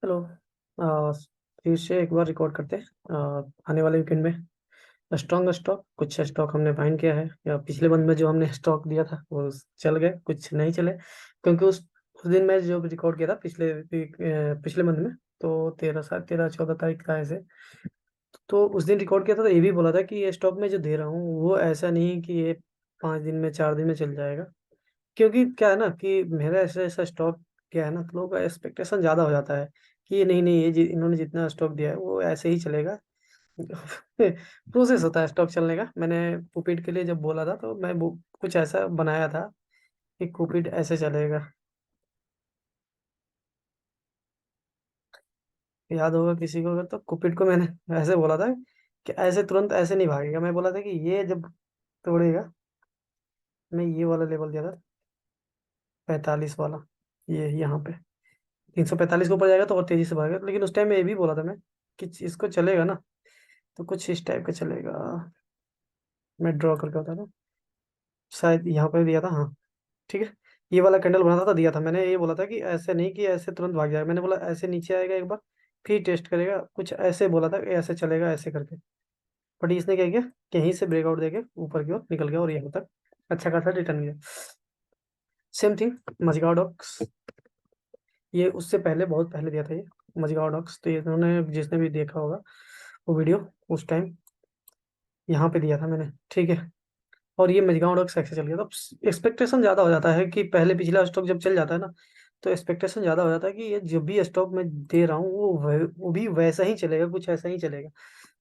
Hello. आ, फिर से एक बार रिकॉर्ड करते हैं। आने वाले वीकेंड में स्ट्रॉन्ग स्टॉक कुछ स्टॉक हमने फाइंड किया है, या पिछले मंथ में जो हमने स्टॉक दिया था वो चल गए, कुछ नहीं चले। क्योंकि उस दिन मैं जो रिकॉर्ड किया था पिछले मंथ में, तो 13 14 तारीख का ऐसे। तो उस दिन रिकॉर्ड किया था, तो ये भी बोला था कि ये स्टॉक में जो दे रहा हूँ वो ऐसा नहीं कि ये 5 दिन में 4 दिन में चल जाएगा। क्योंकि क्या है ना कि मेरा ऐसा ऐसा स्टॉक क्या है ना, तो लोगों का एक्सपेक्टेशन ज़्यादा हो जाता है कि ये नहीं नहीं, इन्होंने जितना स्टॉक दिया है वो ऐसे ही चलेगा। प्रोसेस होता है स्टॉक चलने का। मैंने कुपिड के लिए जब बोला था तो मैं वो कुछ ऐसा बनाया था कि कुपिड ऐसे चलेगा। याद होगा किसी को, अगर तो कुपिड को मैंने ऐसे बोला था कि ऐसे तुरंत ऐसे नहीं भागेगा। मैं बोला था कि ये जब तोड़ेगा, मैं ये वाला लेवल दिया था, 45 वाला, ये यहाँ पे 345 के ऊपर जाएगा तो और तेजी से भागेगा। लेकिन उस टाइम में ये भी बोला था मैं कि इसको चलेगा ना, तो कुछ इस टाइप का चलेगा। मैं ड्रॉ करके बता दूं, शायद यहाँ पे दिया था, हाँ। ठीक है, ये वाला कैंडल बना था, दिया था मैंने। ये बोला था कि ऐसे नहीं कि ऐसे तुरंत भाग जाएगा। मैंने बोला ऐसे नीचे आएगा एक बार, फिर टेस्ट करेगा, कुछ ऐसे बोला था कि ऐसे चलेगा ऐसे करके। बट इसने क्या किया, कहीं से ब्रेकआउट देके ऊपर की ओर निकल गया और यहाँ तक अच्छा खासा रिटर्न गया। सेम थिंग मजगांव डॉक्स, ये उससे पहले बहुत पहले दिया था ये मजगांव डॉक्स। तो ये इन्होंने जिसने भी देखा होगा वो वीडियो, उस टाइम यहाँ पे दिया था मैंने, ठीक है। और ये मजगांव डॉक्स ऐसे चल गया। तो एक्सपेक्टेशन ज्यादा हो जाता है कि पहले पिछला स्टॉक जब चल जाता है ना, तो एक्सपेक्टेशन ज्यादा हो जाता है कि ये जो भी स्टॉक मैं दे रहा हूँ वो भी वैसा ही चलेगा, कुछ ऐसा ही चलेगा।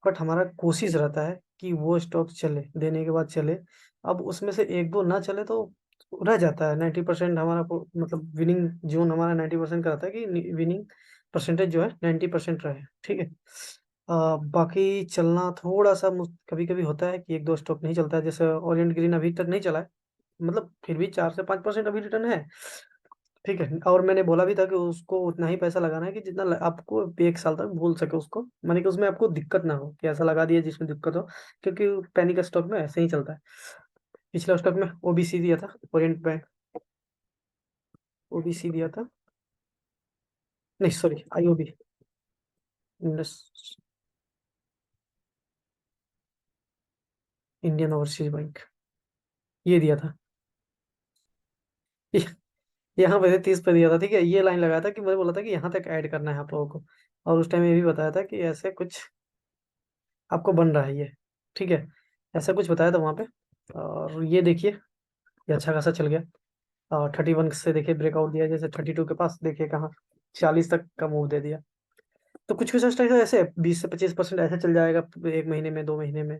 बट हमारा कोशिश रहता है कि वो स्टॉक चले, देने के बाद चले। अब उसमें से एक दो ना चले तो रह जाता है 90%। हमारा मतलब विनिंग जोन हमारा 90% का रहता है कि विनिंग परसेंटेज जो है 90% रहे, ठीक है। बाकी चलना थोड़ा सा कभी कभी होता है कि एक दो स्टॉक नहीं चलता है, जैसे ओरिएंट ग्रीन अभी तक नहीं चला है। मतलब फिर भी 4 से 5% अभी रिटर्न है, ठीक है। और मैंने बोला भी था कि उसको उतना ही पैसा लगाना है कि जितना आपको 1 साल तक भूल सके उसको, माने कि उसमें आपको दिक्कत ना हो कि ऐसा लगा दिया जिसमें दिक्कत हो। क्योंकि पैनिक स्टॉक में ऐसे ही चलता है। पिछला स्टॉक में ओबीसी दिया था, ओरिएंट बैंक, ओबीसी दिया था, नहीं sorry IOB, Indian overseas bank, ये दिया था। यहाँ पे 30 पे दिया था, ठीक है। ये लाइन लगाया था कि मैंने बोला था कि यहाँ तक ऐड करना है आप लोगों को। और उस टाइम ये भी बताया था कि ऐसे कुछ आपको बन रहा है ये, ठीक है। ऐसा कुछ बताया था वहाँ पे। और ये देखिए, ये अच्छा खासा चल गया। और 31 से देखिए ब्रेकआउट दिया, जैसे 32 के पास देखिए कहाँ 40 तक का मूव दे दिया। तो कुछ कुछ स्टॉक ऐसे 20 से 25% ऐसे चल जाएगा 1 महीने में, 2 महीने में।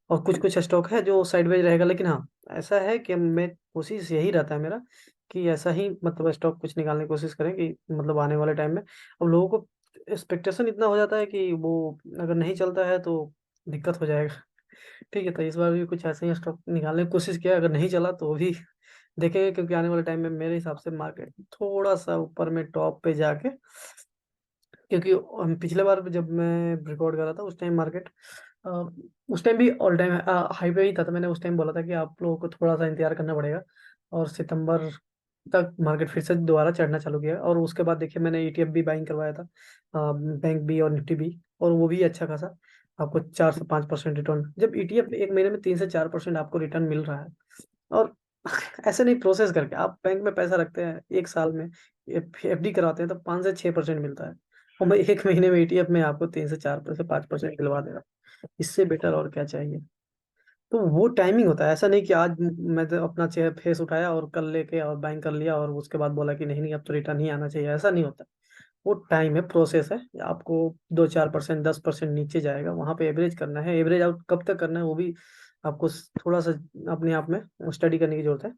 और कुछ कुछ स्टॉक है जो साइडवेज रहेगा। लेकिन हाँ, ऐसा है कि मैं कोशिश यही रहता है मेरा कि ऐसा ही मतलब स्टॉक कुछ निकालने की कोशिश करें कि मतलब आने वाले टाइम में। अब लोगों को एक्सपेक्टेशन इतना हो जाता है कि वो अगर नहीं चलता है तो दिक्कत हो जाएगा। ठीक है, तो इस बार भी कुछ ऐसे ही स्टॉक निकालने की कोशिश किया, अगर नहीं चला तो भी देखेंगे। क्योंकि आने वाले टाइम में मेरे हिसाब से मार्केट थोड़ा सा ऊपर में टॉप पे जाके, क्योंकि हम पिछले बार जब मैं रिकॉर्ड कर रहा था उस टाइम मार्केट, उस टाइम भी ऑल टाइम हाई पे ही था। तो मैंने उस टाइम बोला था कि आप लोगों को थोड़ा सा इंतजार करना पड़ेगा। और सितंबर तक मार्केट फिर से दोबारा चढ़ना चालू किया। और उसके बाद देखिए मैंने ईटीएफ भी बाइंग करवाया था, बैंक भी और निफ्टी भी। और वो भी अच्छा खासा आपको 4 से 5% रिटर्न। जब ईटीएफ 1 महीने में 3 से 4% आपको रिटर्न मिल रहा है, और ऐसे नहीं, प्रोसेस करके आप बैंक में पैसा रखते हैं 1 साल में, एफडी कराते हैं तो 5 से 6% मिलता है। और मैं 1 महीने में ईटीएफ में आपको 3 से 4 से 5% दिलवा दे रहा हूँ। इससे बेटर और क्या चाहिए। तो वो टाइमिंग होता है, ऐसा नहीं कि आज मैं तो अपना चेहरा फेस उठाया और कल लेके और बाइंग कर लिया और उसके बाद बोला कि नहीं नहीं अब तो रिटर्न ही आना चाहिए। ऐसा नहीं होता। वो टाइम है, प्रोसेस है। आपको 2 4% 10% नीचे जाएगा, वहां पे एवरेज करना है। एवरेज आउट कब तक करना है वो भी आपको थोड़ा सा अपने आप में स्टडी करने की जरूरत है,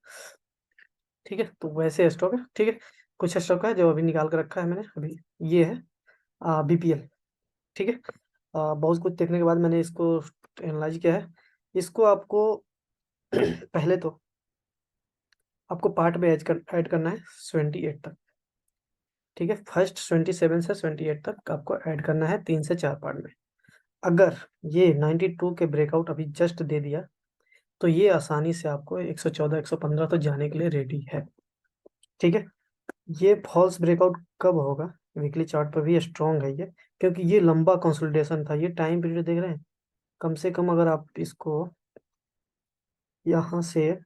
ठीक है। तो वैसे स्टॉक है, ठीक है। कुछ स्टॉक है जो अभी निकाल कर रखा है मैंने अभी, ये है बीपीएल, ठीक है। बहुत कुछ देखने के बाद मैंने इसको एनालाइज किया है। इसको आपको पहले तो आपको पार्ट में ऐड करना है 28 तक, ठीक है। फर्स्ट 27 से 28 तक आपको ऐड करना है 3 से 4 पार्ट में। अगर ये 92 के ब्रेकआउट अभी जस्ट दे दिया तो ये आसानी से आपको 114 115 तो जाने के लिए रेडी है, ठीक है। ये फॉल्स ब्रेकआउट कब होगा, वीकली चार्ट पर भी स्ट्रॉन्ग है ये, क्योंकि ये लंबा कंसोलिडेशन था। ये टाइम पीरियड देख रहे हैं, कम से कम अगर आप इसको यहाँ से,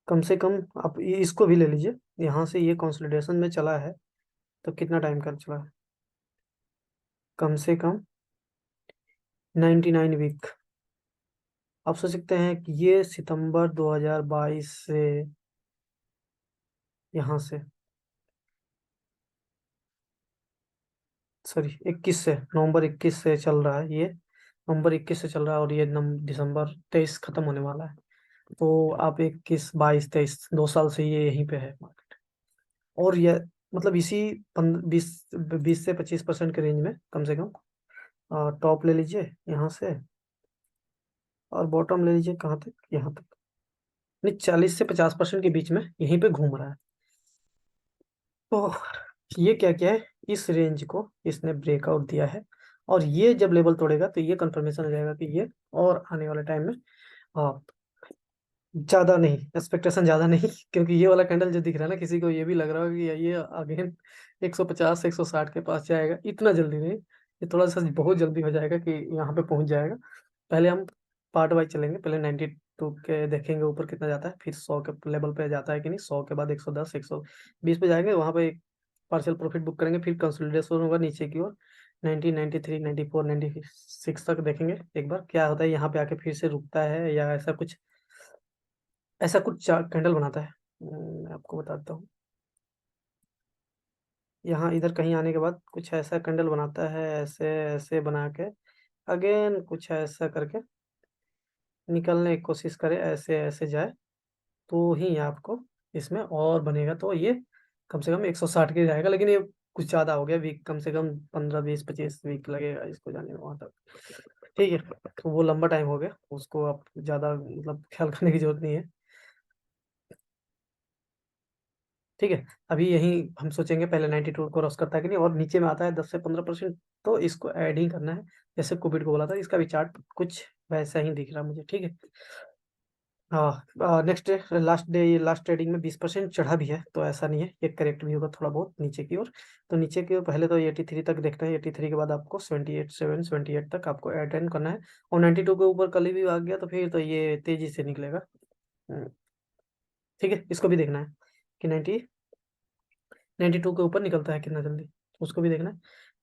कम से कम आप इसको भी ले लीजिए, यहाँ से ये कंसोलिडेशन में चला है तो कितना टाइम का चला है, कम से कम 99 वीक। आप सोच सकते हैं कि ये सितंबर 2022 से, यहाँ से, सॉरी 21 से, नवंबर 21 से चल रहा है ये, नवंबर 21 से चल रहा है और ये दिसंबर 23 खत्म होने वाला है। तो आप 21, 22, 23, 2 साल से ये यहीं पे है मार्केट। और ये मतलब इसी 20 से 25% के रेंज में कम से कम टॉप ले लीजिए यहाँ से, और बॉटम ले लीजिए कहाँ तक, यहाँ तक, नहीं 40 से 50% के बीच में यहीं पे घूम रहा है। तो ये क्या क्या है, इस रेंज को इसने ब्रेकआउट दिया है, और ये जब लेवल तोड़ेगा तो ये कंफर्मेशन हो जाएगा कि ये और आने वाले टाइम में ज्यादा नहीं, एक्सपेक्टेशन ज्यादा नहीं क्योंकि ये वाला कैंडल जो दिख रहा है ना, किसी को ये भी लग रहा होगा कि ये अगेन 150 160 के पास जाएगा, इतना जल्दी नहीं, ये थोड़ा सा बहुत जल्दी हो जाएगा कि यहाँ पे पहुंच जाएगा। पहले हम पार्ट वाइज चलेंगे, पहले 92 के देखेंगे ऊपर कितना जाता है, फिर 100 के लेवल पे जाता है कि नहीं, 100 के बाद 110 120 पे जाएंगे, वहां पे पार्शियल प्रॉफिट बुक करेंगे, फिर कंसोलिडेशन होगा नीचे की ओर 90 93 94 96 तक देखेंगे एक बार क्या होता है, यहाँ पे आके फिर से रुकता है या ऐसा कुछ कैंडल बनाता है। मैं आपको बताता हूँ, यहाँ इधर कहीं आने के बाद कुछ ऐसा कैंडल बनाता है, ऐसे ऐसे बना के अगेन कुछ ऐसा करके निकलने की कोशिश करे, ऐसे ऐसे जाए, तो ही आपको इसमें और बनेगा, तो ये कम से कम 160 के जाएगा, लेकिन ये कुछ ज्यादा हो गया वीक, कम से कम 15 20 25 वीक लगेगा इसको जाने में वहां तक। ठीक है, तो वो लंबा टाइम हो गया, उसको आप ज्यादा मतलब ख्याल करने की जरूरत नहीं है। ठीक है, अभी यही हम सोचेंगे पहले 92 को क्रॉस करता है कि नहीं, और नीचे में आता है 10 से 15%, तो इसको ऐड ही करना है, जैसे कोविड को बोला था, इसका भी चार्ट कुछ वैसा ही दिख रहा है मुझे। ठीक है, हाँ, नेक्स्ट डे, लास्ट डे, ये लास्ट ट्रेडिंग में 20% चढ़ा भी है, तो ऐसा नहीं है, ये करेक्ट भी होगा थोड़ा बहुत नीचे की ओर। तो नीचे की ओर पहले तो 83 तक देखना है, 83 के बाद आपको 78 7 78 तक आपको अटेंड करना है, और 92 के ऊपर कल भी आ गया तो फिर तो ये तेजी से निकलेगा। हम्म, ठीक है, इसको भी देखना है कि 92 के ऊपर निकलता है कितना जल्दी, उसको भी देखना है।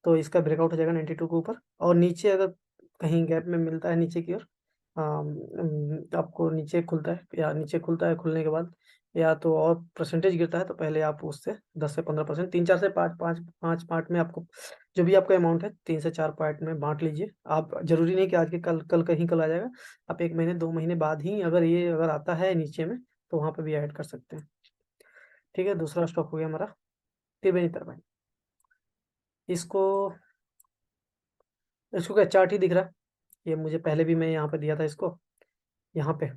तो इसका ब्रेकआउट हो जाएगा 92 के ऊपर, और नीचे अगर कहीं गैप में मिलता है नीचे की ओर, आपको नीचे खुलता है, या नीचे खुलता है, खुलने के बाद या तो और परसेंटेज गिरता है, तो पहले आप उससे 10 से 15%, 3 4 से 5 5 5 पार्ट में आपको जो भी आपका अमाउंट है 3 से 4 पार्ट में बांट लीजिए। आप जरूरी नहीं कि आज के कल कल कहीं कल आ जाएगा, आप 1 महीने 2 महीने बाद ही अगर आता है नीचे में, तो वहां पे भी ऐड कर सकते हैं। ठीक है, दूसरा स्टॉक हो गया हमारा त्रिवेणी टरबाइन। इसको इसको क्या चार्ट ही दिख रहा है, ये मुझे पहले भी मैं यहाँ पे दिया था इसको, यहाँ पे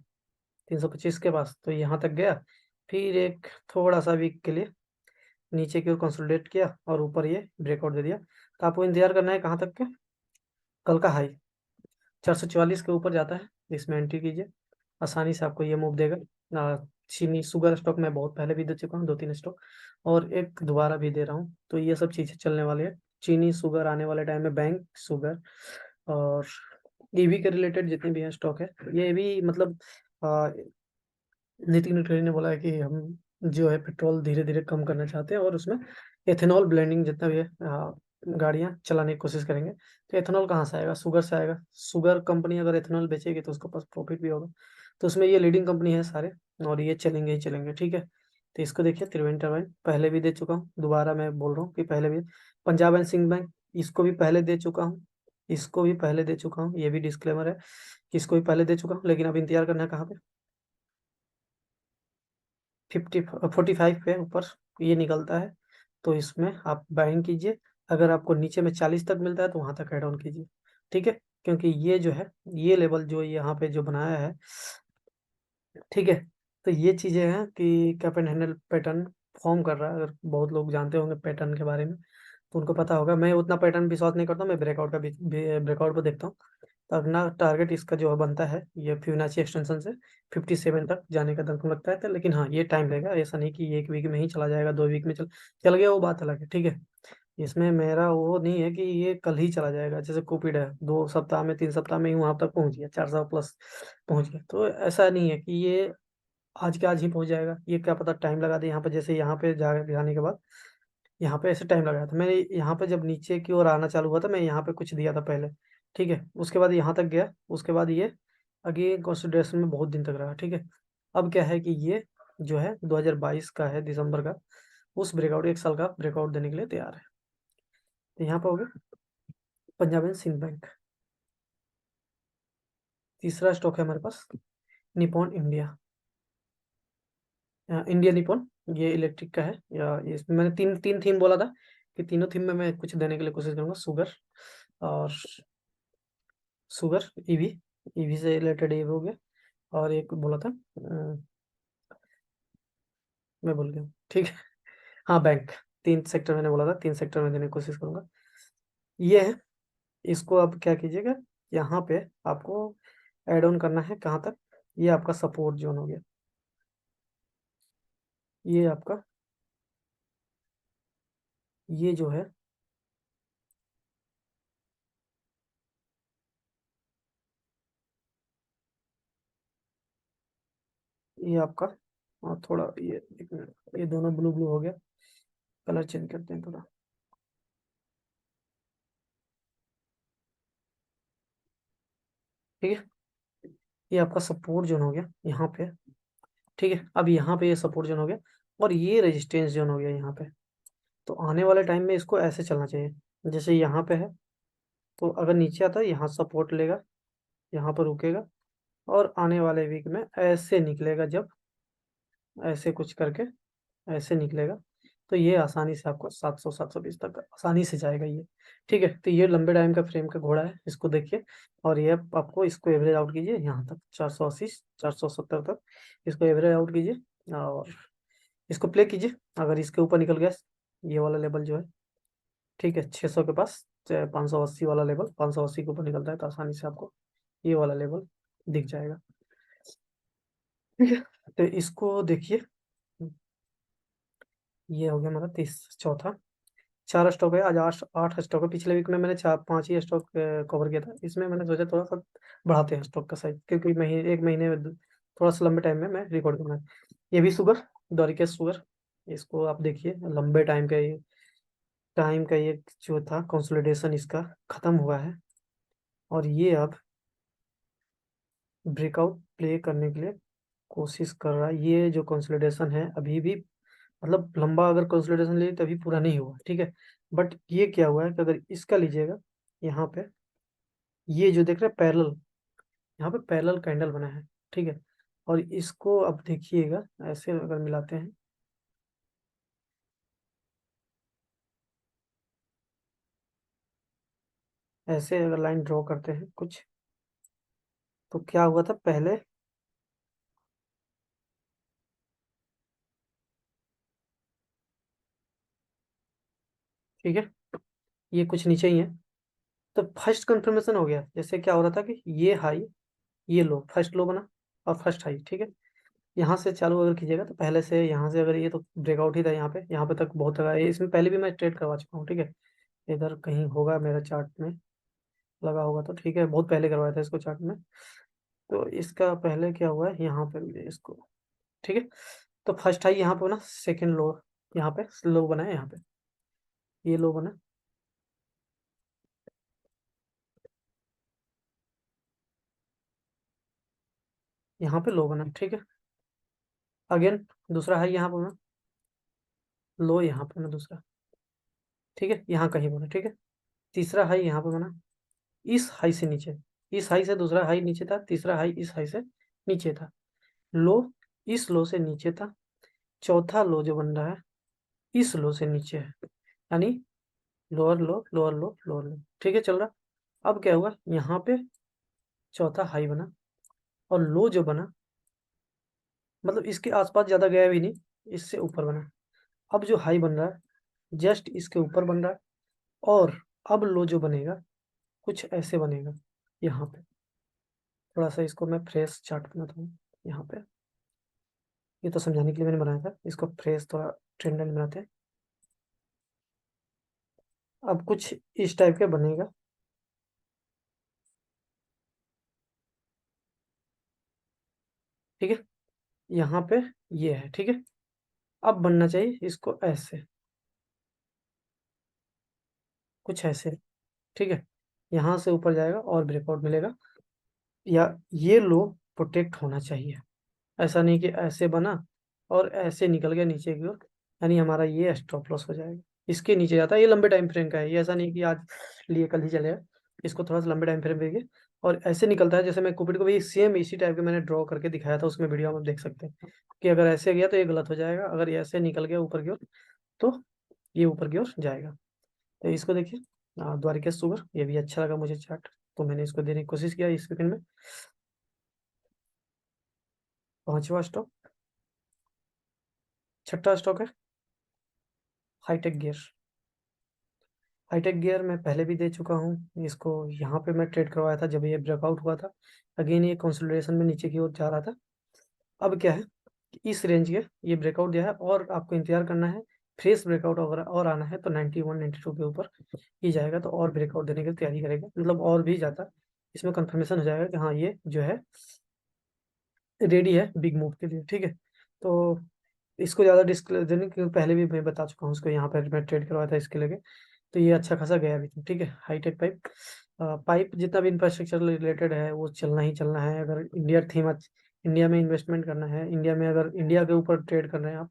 325 के पास, तो यहाँ तक गया, फिर एक थोड़ा सा वीक के लिए नीचे की ओर कंसोलिडेट किया और ऊपर ये ब्रेकआउट दे दिया। तो आपको इंतजार करना है कहाँ तक के, कल का हाई 444 के ऊपर जाता है, इसमें एंट्री कीजिए, आसानी से आपको ये मूव देगा। चीनी शुगर स्टॉक मैं बहुत पहले भी दे चुका हूँ, 2 3 स्टॉक, और एक दोबारा भी दे रहा हूँ, तो ये सब चीज़ें चलने वाली है। चीनी शुगर आने वाले टाइम में, बैंक शुगर और ईवी के रिलेटेड जितने भी हैं स्टॉक है, ये भी मतलब नितिन गडकरी ने बोला है कि हम जो है पेट्रोल धीरे धीरे कम करना चाहते हैं, और उसमें एथेनॉल ब्लेंडिंग जितना भी है गाड़ियां चलाने की कोशिश करेंगे। तो एथेनॉल कहाँ से आएगा, शुगर से आएगा, शुगर कंपनी अगर एथेनॉल बेचेगी तो उसके पास प्रॉफिट भी होगा, तो उसमें ये लीडिंग कंपनी है सारे, और ये चलेंगे ही चलेंगे। ठीक है, तो इसको देखिए, त्रिवेणी टरबाइन पहले भी दे चुका हूँ, दोबारा मैं बोल रहा हूँ कि पहले भी। पंजाब एंड सिंध बैंक, इसको भी पहले दे चुका हूँ, इसको भी पहले दे चुका हूँ, ये भी डिस्क्लेमर है कि इसको भी पहले दे चुका हूँ, लेकिन अब इंतजार करना है कहाँ पे, 45 पे ऊपर ये निकलता है, तो इसमें आप बाइंग कीजिए। अगर आपको नीचे में 40 तक मिलता है तो वहां तक एड ऑन कीजिए। ठीक है, क्योंकि ये जो है, ये लेवल जो यहाँ पे जो बनाया है, ठीक है, तो ये चीजें हैं कि cap and handle pattern form कर रहा है, अगर बहुत लोग जानते होंगे पैटर्न के बारे में तो उनको पता होगा। मैं उतना पैटर्न विश्वास नहीं करता हूँ, मैं ब्रेकआउट का भी ब्रेकआउट को देखता हूँ। तो अपना टारगेट इसका जो बनता है ये फिबोनाची एक्सटेंशन से 57 तक जाने का दरअसल लगता है, तो लेकिन हाँ ये टाइम लगेगा, ऐसा नहीं कि 1 वीक में ही चला जाएगा, 2 वीक में चल चल गया, वो बात अलग है। ठीक है, इसमें मेरा वो नहीं है कि ये कल ही चला जाएगा, जैसे कोविड है 2 सप्ताह में 3 सप्ताह में ही वहां तक पहुंच गया, 400 प्लस पहुंच गया, तो ऐसा नहीं है कि ये आज के आज ही पहुंच जाएगा। ये क्या पता टाइम लगा दे यहाँ पे, जैसे यहाँ पे जाने के बाद यहाँ पे ऐसे टाइम लगाया था मैंने। यहाँ पे जब नीचे की ओर आना चालू हुआ था, मैं यहाँ पे कुछ दिया था पहले, ठीक है, उसके बाद यहाँ तक गया, उसके बाद ये अगेन कंसिडरेशन में बहुत दिन तक रहा, ठीक है। अब क्या है कि ये जो है 2022 का है, दिसंबर का, उस ब्रेकआउट 1 साल का ब्रेकआउट देने के लिए तैयार है। तो यहाँ पे हो गया पंजाब एंड सिंध बैंक। तीसरा स्टॉक है हमारे पास निपॉन इंडिया, इंडिया निपॉन, ये इलेक्ट्रिक का है। या ये इसमें मैंने तीन तीन थीम बोला था कि तीनों थीम में मैं कुछ देने के लिए कोशिश करूंगा। और शुगर, ईवी, ईवी से रिलेटेड ये हो गया, और एक बोला था मैं भूल गया, ठीक है। हाँ, बैंक। 3 सेक्टर मैंने बोला था, 3 सेक्टर में देने की कोशिश करूंगा। ये है। इसको अब क्या कीजिएगा, यहाँ पे आपको ऐड ऑन करना है कहाँ तक, ये आपका सपोर्ट जोन हो गया, ये आपका, ये जो है ये आपका, और थोड़ा ये 1 मिनट, ये दोनों ब्लू ब्लू हो गया, कलर चेंज करते हैं थोड़ा, ठीक है। ये आपका सपोर्ट जोन हो गया यहाँ पे, ठीक है। अब यहाँ पे ये सपोर्ट जोन हो गया, और ये रेजिस्टेंस जोन हो गया यहाँ पे। तो आने वाले टाइम में इसको ऐसे चलना चाहिए, जैसे यहाँ पे है, तो अगर नीचे आता है यहाँ सपोर्ट लेगा, यहाँ पर रुकेगा, और आने वाले वीक में ऐसे निकलेगा, जब ऐसे कुछ करके ऐसे निकलेगा, तो ये आसानी से आपको 700 720 तक आसानी से जाएगा ये, ठीक है। तो ये लंबे टाइम का फ्रेम का घोड़ा है, इसको देखिए। और ये आपको इसको एवरेज आउट कीजिए यहाँ तक 480 470 तक, इसको एवरेज आउट कीजिए और इसको प्ले कीजिए। अगर इसके ऊपर निकल गया ये वाला लेवल जो है, ठीक है, 600 के पास, 580 वाला लेवल, 580 के ऊपर निकलता है, तो आसानी से आपको ये वाला लेवल दिख जाएगा, ठीक है। तो इसको देखिए, ये हो गया हमारा तीस चौथा। 4 स्टॉक है आज, 8 स्टॉक है। पिछले वीक में मैंने 4 5 ही स्टॉक कवर किया था, इसमें मैंने सोचा थोड़ा सा बढ़ाते हैं स्टॉक का साइज, क्योंकि महीने एक महीने में थोड़ा सा लंबे टाइम में मैं रिकॉर्ड करना है। ये भी शुगर, डोरिकेस शुगर, इसको आप देखिए, लंबे टाइम का ये जो था कंसोलिडेशन इसका खत्म हुआ है, और ये अब ब्रेकआउट प्ले करने के लिए कोशिश कर रहा है। ये जो कंसोलिडेशन है अभी भी, मतलब लंबा अगर कंसोलिडेशन ले तभी पूरा नहीं हुआ, ठीक है। बट ये क्या हुआ है कि अगर इसका लीजिएगा, यहाँ पे ये जो देख रहे हैं पैरेलल, यहाँ पे पैरेलल कैंडल बना है, ठीक है। और इसको अब देखिएगा, ऐसे अगर मिलाते हैं, ऐसे अगर लाइन ड्रॉ करते हैं कुछ, तो क्या हुआ था पहले, ठीक है, ये कुछ नीचे ही है। तो फर्स्ट कंफर्मेशन हो गया, जैसे क्या हो रहा था कि ये हाई, ये लो, फर्स्ट लो बना और फर्स्ट हाई, ठीक है। यहाँ से चालू अगर कीजिएगा, तो पहले से यहाँ से अगर ये तो ब्रेकआउट ही था, यहाँ पे तक बहुत लगा, इसमें पहले भी मैं ट्रेड करवा चुका हूँ, ठीक है। इधर कहीं होगा मेरा चार्ट में लगा होगा, तो ठीक है, बहुत पहले करवाया था इसको चार्ट में। तो इसका पहले क्या हुआ है, यहाँ पे भी इसको, ठीक है। तो फर्स्ट हाई यहाँ पे बना, सेकंड लो, यहाँ पे लो बना है, यहाँ पे ये लो बना, यहाँ पे लो बना, ठीक है। अगेन दूसरा हाई यहाँ पे बना, लो यहाँ पे बना दूसरा, ठीक है, यहाँ कहीं बना, ठीक है। तीसरा हाई यहाँ पे बना, इस हाई से नीचे, इस हाई से दूसरा हाई नीचे था, तीसरा हाई इस हाई से नीचे था, लो इस लो से नीचे था, चौथा लो जो बन रहा है इस लो से नीचे है, यानी लोअर लो लोअर लो लोअर लो, ठीक है, चल रहा। अब क्या हुआ, यहाँ पे चौथा हाई बना, और लो जो बना, मतलब इसके आसपास ज्यादा गया भी नहीं, इससे ऊपर बना। अब जो हाई बन रहा है जस्ट इसके ऊपर बन रहा है, और अब लो जो बनेगा कुछ ऐसे बनेगा यहाँ पे। थोड़ा सा इसको मैं फ्रेश चार्ट बनाता हूँ यहाँ पे, ये तो समझाने के लिए मैंने बनाया था, इसको फ्रेश थोड़ा ट्रेंड लाइन बनाते हैं। अब कुछ इस टाइप का बनेगा, ठीक है। यहाँ पे ये है, ठीक है। अब बनना चाहिए इसको ऐसे, कुछ ऐसे, ठीक है। यहाँ से ऊपर जाएगा और ब्रेकआउट मिलेगा, या ये लो प्रोटेक्ट होना चाहिए। ऐसा नहीं कि ऐसे बना और ऐसे निकल गया नीचे की ओर, यानी हमारा ये स्टॉप लॉस हो जाएगा। इसके नीचे जाता है, ये लंबे टाइम फ्रेम का है, ये ऐसा नहीं कि आज लिए कल ही चलेगा। इसको थोड़ा सा लंबे टाइम फ्रेम देखिए, और ऐसे निकलता है। जैसे मैं कुपिट को भी सेम इसी टाइप के मैंने ड्रॉ करके दिखाया था उसमें, वीडियो में आप देख सकते हैं कि अगर ऐसे गया तो ये गलत हो जाएगा, अगर ये ऐसे निकल गया ऊपर की ओर तो ये ऊपर की ओर जाएगा। तो इसको देखिए, द्वारिका सुगर, ये भी अच्छा लगा मुझे चार्ट, तो मैंने इसको देने की कोशिश किया इस सेकंड में। पांचवा स्टॉक, छठा स्टॉक है हाईटेक गियर। हाईटेक गियर मैं पहले भी दे चुका हूँ इसको, यहाँ पे मैं ट्रेड करवाया था जब ये ब्रेकआउट हुआ था। अगेन ये कंसोलिडेशन में नीचे की ओर जा रहा था। अब क्या है कि इस रेंज के ये ब्रेकआउट दिया है, और आपको इंतजार करना है। फ्रेश ब्रेकआउट अगर और आना है तो 91 92 के ऊपर ही जाएगा, तो और ब्रेकआउट देने की तैयारी करेगा, मतलब और भी जाता, इसमें कंफर्मेशन हो जाएगा कि हाँ ये जो है रेडी है बिग मूव के लिए, ठीक है। तो इसको ज़्यादा डिस्क्लोजर नहीं, क्योंकि पहले भी मैं बता चुका हूँ उसको, यहाँ पर मैं ट्रेड करवाया था इसके लेके। तो ये अच्छा खासा गया भी, ठीक है। हाईटेक पाइप, पाइप जितना भी इंफ्रास्ट्रक्चर रिलेटेड है वो चलना ही चलना है। अगर इंडिया थीम, इंडिया में इन्वेस्टमेंट करना है, इंडिया में अगर इंडिया के ऊपर ट्रेड कर रहे हैं आप,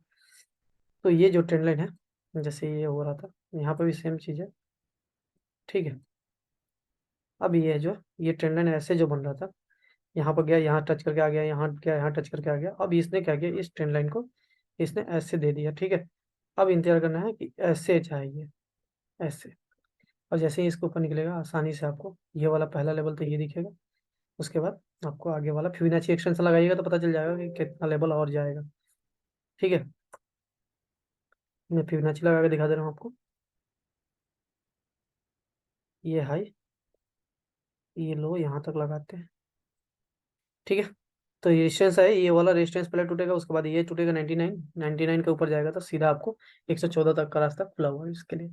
तो ये जो ट्रेंड लाइन है जैसे ये हो रहा था, यहाँ पर भी सेम चीज़ है, ठीक है। अब ये जो ये ट्रेंड लाइन ऐसे जो बन रहा था, यहाँ पर गया, यहाँ टच करके आ गया, यहाँ गया, यहाँ टच करके आ गया। अब इसने क्या किया, इस ट्रेंड लाइन को इसने ऐसे दे दिया, ठीक है। अब इंतजार करना है कि ऐसे चाहिए, ऐसे। और जैसे ही इसके ऊपर निकलेगा आसानी से आपको ये वाला पहला लेवल तो ये दिखेगा। उसके बाद आपको आगे वाला फिबोनाची एक्सटेंशन लगाइएगा तो पता चल जाएगा कि कितना लेवल और जाएगा, ठीक है। मैं फिबोनाची लगा के दिखा दे रहा हूँ आपको। ये हाई, ये लो, यहाँ तक लगाते हैं, ठीक है। तो ये रेजिस्टेंस है, ये वाला रेजिस्टेंस पहले टूटेगा, उसके बाद ये टूटेगा 99, 99 के ऊपर जाएगा तो सीधा आपको 114 तक का रास्ता खुला हुआ है इसके लिए।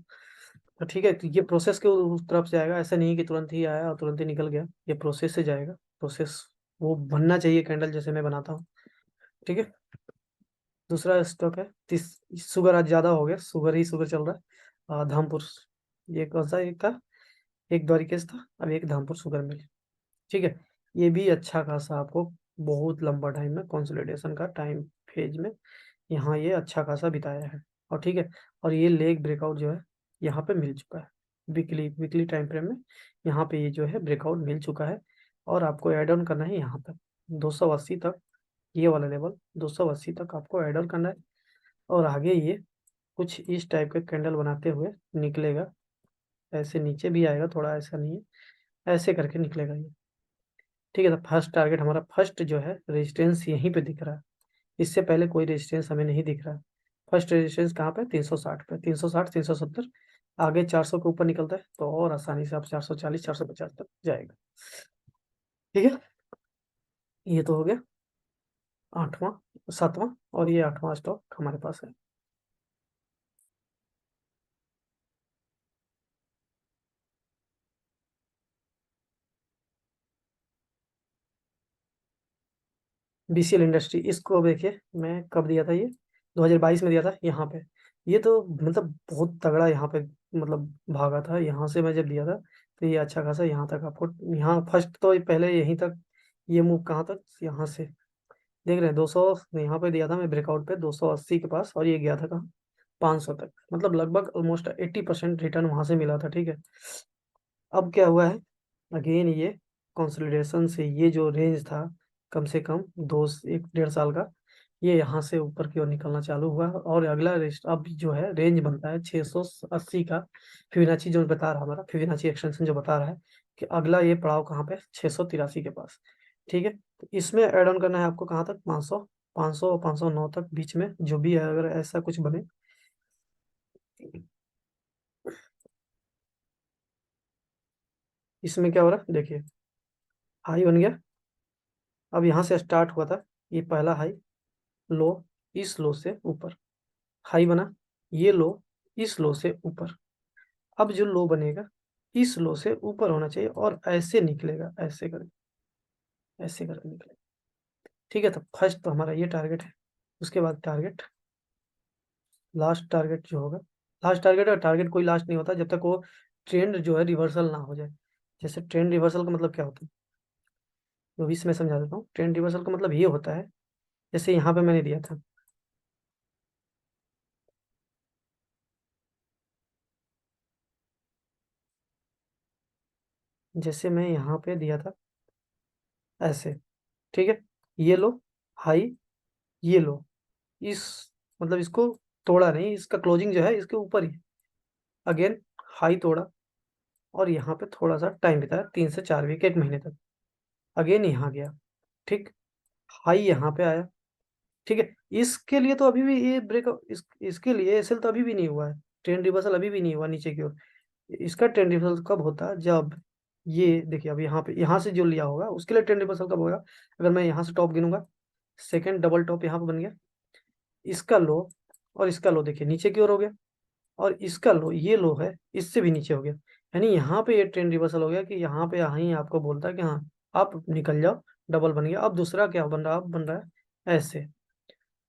तो ठीक है, तो ये प्रोसेस के उस तरफ से आएगा, ऐसा नहीं कि तुरंत ही आया और तुरंत ही निकल गया, ये प्रोसेस से जाएगा। प्रोसेस वो बनना चाहिए कैंडल जैसे मैं बनाता हूँ, ठीक है। दूसरा स्टॉक है तीस, शुगर आज ज़्यादा हो गया, शुगर ही शुगर चल रहा है। धामपुर, ये कौन सा एक था, एक द्वारिकेश था, अब एक धामपुर शुगर मिल, ठीक है। ये भी अच्छा खासा आपको बहुत लंबा टाइम में कंसोलिडेशन का टाइम फेज में यहाँ ये अच्छा खासा बिताया है, और ठीक है। और ये लेग ब्रेकआउट जो है यहाँ पे मिल चुका है, वीकली वीकली टाइम फ्रेम में यहाँ पे ये जो है ब्रेकआउट मिल चुका है। और आपको ऐड ऑन करना है यहाँ तक 280 तक, ये वाला लेवल 280 तक आपको ऐड ऑन करना है। और आगे ये कुछ इस टाइप का कैंडल बनाते हुए निकलेगा, ऐसे नीचे भी आएगा थोड़ा, ऐसा नहीं है, ऐसे करके निकलेगा ये, ठीक है। तो फर्स्ट टारगेट हमारा, फर्स्ट जो है रेजिस्टेंस यहीं पे दिख रहा है, इससे पहले कोई रेजिस्टेंस हमें नहीं दिख रहा है। फर्स्ट रेजिस्टेंस कहाँ पे, 360 पे, 360 370, आगे 400 के ऊपर निकलता है तो और आसानी से आप 440 450 तक जाएगा, ठीक है। ये तो हो गया आठवां, सातवां, और ये आठवां स्टॉक हमारे पास है। बीसीएल इंडस्ट्री, इसको देखिए मैं कब दिया था, ये 2022 में दिया था यहाँ पे। ये तो मतलब बहुत तगड़ा यहाँ पे मतलब भागा था, यहाँ से मैं जब दिया था तो ये अच्छा खासा यहाँ तक आपको, यहाँ फर्स्ट तो पहले यहीं तक, ये मूव कहाँ तक, यहाँ से देख रहे हैं 200, यहाँ पे दिया था मैं ब्रेकआउट पे 280 के पास, और ये गया था कहाँ, 500 तक, मतलब लगभग ऑलमोस्ट 80% रिटर्न वहां से मिला था, ठीक है। अब क्या हुआ है, अगेन ये कंसोलिडेशन से ये जो रेंज था कम से कम दो एक डेढ़ साल का, ये यहाँ से ऊपर की ओर निकलना चालू हुआ, और अगला अब जो है रेंज बनता है 680 का। फिबोनाची जो बता रहा है, हमारा फिबोनाची एक्सटेंशन जो बता रहा है कि अगला ये पड़ाव कहाँ पे, 683 के पास, ठीक है। तो इसमें ऐड ऑन करना है आपको कहाँ तक, 500, 500 और 509 तक बीच में जो भी है, अगर ऐसा कुछ बने। इसमें क्या हो रहा है देखिए, हाई बन गया, अब यहाँ से स्टार्ट हुआ था ये पहला हाई, लो, इस लो से ऊपर, हाई बना, ये लो, इस लो से ऊपर, अब जो लो बनेगा इस लो से ऊपर होना चाहिए और ऐसे निकलेगा, ऐसे करके निकलेगा। ठीक है, तो फर्स्ट तो हमारा ये टारगेट है। उसके बाद टारगेट, लास्ट टारगेट जो होगा, लास्ट टारगेट, और टारगेट कोई लास्ट नहीं होता जब तक वो ट्रेंड जो है रिवर्सल ना हो जाए। जैसे ट्रेंड रिवर्सल का मतलब क्या होता है, वो भी इसमें समझा देता हूँ। ट्रेंड रिवर्सल का मतलब ये होता है, जैसे यहाँ पे मैंने दिया था, जैसे मैं यहाँ पे दिया था ऐसे, ठीक है, ये लो हाई, ये लो, इस मतलब इसको तोड़ा नहीं, इसका क्लोजिंग जो है इसके ऊपर ही, अगेन हाई तोड़ा, और यहाँ पे थोड़ा सा टाइम बिताया, 3 से 4 वीक, 1 महीने तक, अगेन यहाँ गया, ठीक, हाई यहाँ पे आया, ठीक है। इसके लिए तो अभी भी ये इसके लिए एसएल तो अभी भी नहीं हुआ है, ट्रेंड रिवर्सल अभी भी नहीं हुआ नीचे की ओर। इसका ट्रेंड रिवर्सल कब होता है, जब ये देखिए, अब यहाँ पे, यहाँ से जो लिया होगा उसके लिए ट्रेंड रिवर्सल कब होगा, अगर मैं यहाँ से टॉप गिनूंगा, सेकंड डबल टॉप यहाँ पे बन गया, इसका लो और इसका लो देखिए नीचे की ओर हो गया, और इसका लो, ये लो है, इससे भी नीचे हो गया, यानी यहाँ पे ये ट्रेंड रिवर्सल हो गया कि यहाँ पे ही आपको बोलता है कि हाँ आप निकल जाओ, डबल बन गया। अब दूसरा क्या बन रहा है, अब बन रहा है ऐसे,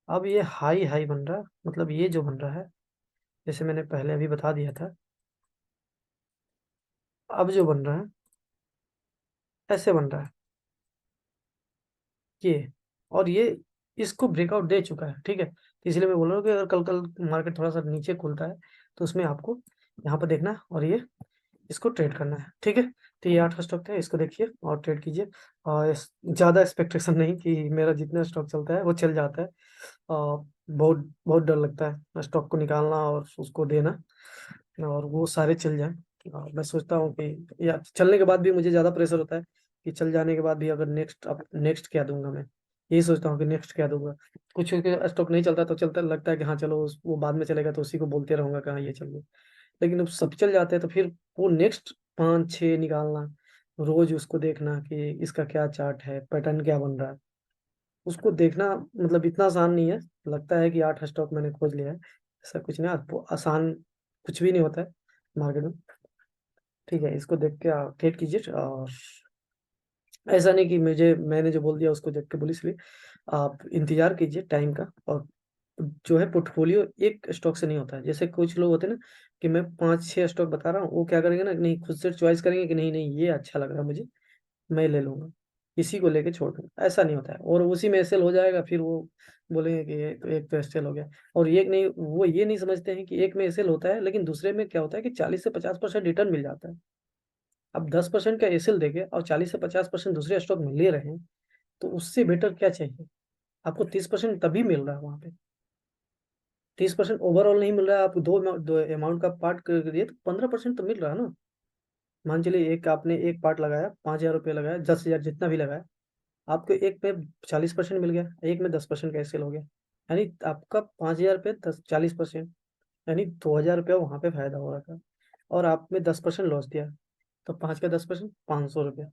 अब ये हाई हाई बन रहा है, मतलब ये जो बन रहा है, जैसे मैंने पहले अभी बता दिया था, अब जो बन रहा है ऐसे बन रहा है ये, और ये इसको ब्रेकआउट दे चुका है, ठीक है। तो इसलिए मैं बोल रहा हूँ कि अगर कल कल मार्केट थोड़ा सा नीचे खुलता है तो उसमें आपको यहाँ पर देखना है, और ये इसको ट्रेड करना है, ठीक है। तो ये 8 स्टॉक थे, इसको देखिए और ट्रेड कीजिए, और ज़्यादा एक्सपेक्टेशन नहीं कि मेरा जितना स्टॉक चलता है वो चल जाता है, और बहुत बहुत डर लगता है स्टॉक को निकालना और उसको देना, और वो सारे चल जाएं। और मैं सोचता हूँ कि या चलने के बाद भी मुझे ज़्यादा प्रेशर होता है कि चल जाने के बाद भी अगर नेक्स्ट, अब नेक्स्ट क्या दूंगा मैं, यही सोचता हूँ कि नेक्स्ट क्या दूंगा। कुछ स्टॉक नहीं चलता तो चलता लगता है कि हाँ चलो वो बाद में चलेगा, तो उसी को बोलते रहूंगा कि हाँ ये चल गया। लेकिन अब सब चल जाते हैं तो फिर वो नेक्स्ट 5 6 निकालना, रोज उसको देखना कि इसका क्या चार्ट है, पैटर्न क्या बन रहा है, उसको देखना मतलब इतना आसान नहीं है। लगता है कि 8 स्टॉक मैंने खोज लिया है, ऐसा कुछ नहीं, आसान कुछ भी नहीं होता है मार्केट में। ठीक है, इसको देख के आप ट्रेड कीजिए, और ऐसा नहीं कि मैंने जो बोल दिया उसको देख के बोली, इसलिए आप इंतजार कीजिए टाइम का। और जो है पोर्टफोलियो एक स्टॉक से नहीं होता है, जैसे कुछ लोग होते हैं ना कि मैं 5 6 स्टॉक बता रहा हूँ, वो क्या करेंगे ना, नहीं खुद से चॉइस करेंगे कि नहीं नहीं ये अच्छा लग रहा है मुझे, मैं ले लूंगा, इसी को लेके छोड़ दूंगा, ऐसा नहीं होता है, और उसी में सेल हो जाएगा, फिर वो बोलेंगे कि ये तो एक तो सेल हो गया। और एक नहीं, वो ये नहीं समझते हैं कि एक में सेल होता है, लेकिन दूसरे में क्या होता है कि 40 से 50% रिटर्न मिल जाता है। अब 10% का एसेल देके और 40 से 50% दूसरे स्टॉक में ले रहे हैं, तो उससे बेटर क्या चाहिए। आपको 30% तभी मिल रहा है वहां पे, 30% ओवरऑल नहीं मिल रहा है, आपको दो अमाउंट का पार्ट कर दिए तो 15% तो मिल रहा है ना। मान चलिए एक आपने एक पार्ट लगाया, 5,000 रुपये लगाया, 10,000 जितना भी लगाया, आपको एक में 40% मिल गया, एक में 10% का एसेल हो गया, यानी आपका 5,000 पे 40%, यानी 2,000 रुपया वहां पे फायदा हो रहा था, और आप में 10% लॉस दिया, तो 5 का 10% 500 रुपया,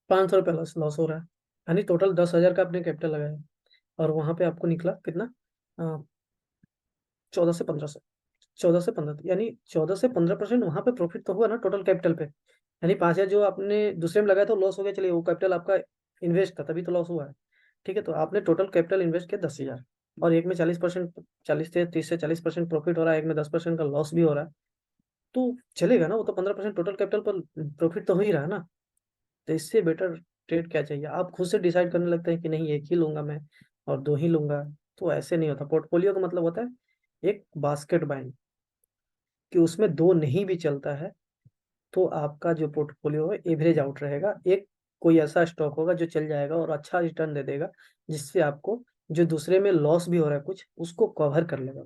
500 रुपया लॉस लॉस हो रहा है, यानी टोटल 10,000 का आपने कैपिटल लगाया, और वहां पे आपको निकला कितना, 14 से 15, 14 से 15, यानी 14 से 15% वहां पे प्रॉफिट तो हुआ ना टोटल कैपिटल पे। यानी 5,000 जो आपने दूसरे में लगाया तो लॉस हो गया, चलिए वो कैपिटल आपका इन्वेस्ट था तभी तो लॉस हुआ है, ठीक है। तो आपने टोटल कैपिटल इन्वेस्ट किया 10,000, और एक में 40%, 40 से 30 से 40% प्रॉफिट हो रहा है, एक में 10% का लॉस भी हो रहा है, तो चलेगा ना, वो तो 15% टोटल कैपिटल पर प्रॉफिट तो हो ही रहा है ना। तो इससे बेटर ट्रेड क्या चाहिए, आप खुद से डिसाइड करने लगते हैं कि नहीं एक ही लूंगा मैं और दो ही लूंगा, तो ऐसे नहीं होता। पोर्टफोलियो का मतलब होता है एक बास्केट बाइंग, कि उसमें दो नहीं भी चलता है तो आपका जो पोर्टफोलियो है एवरेज आउट रहेगा, एक कोई ऐसा स्टॉक होगा जो चल जाएगा और अच्छा रिटर्न दे देगा, जिससे आपको जो दूसरे में लॉस भी हो रहा है कुछ, उसको कवर कर लेगा,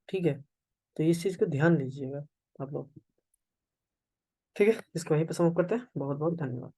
ठीक है। तो इस चीज को ध्यान दीजिएगा आप लोग, ठीक है। इसको वहीं पे समाप्त करते हैं, बहुत बहुत धन्यवाद।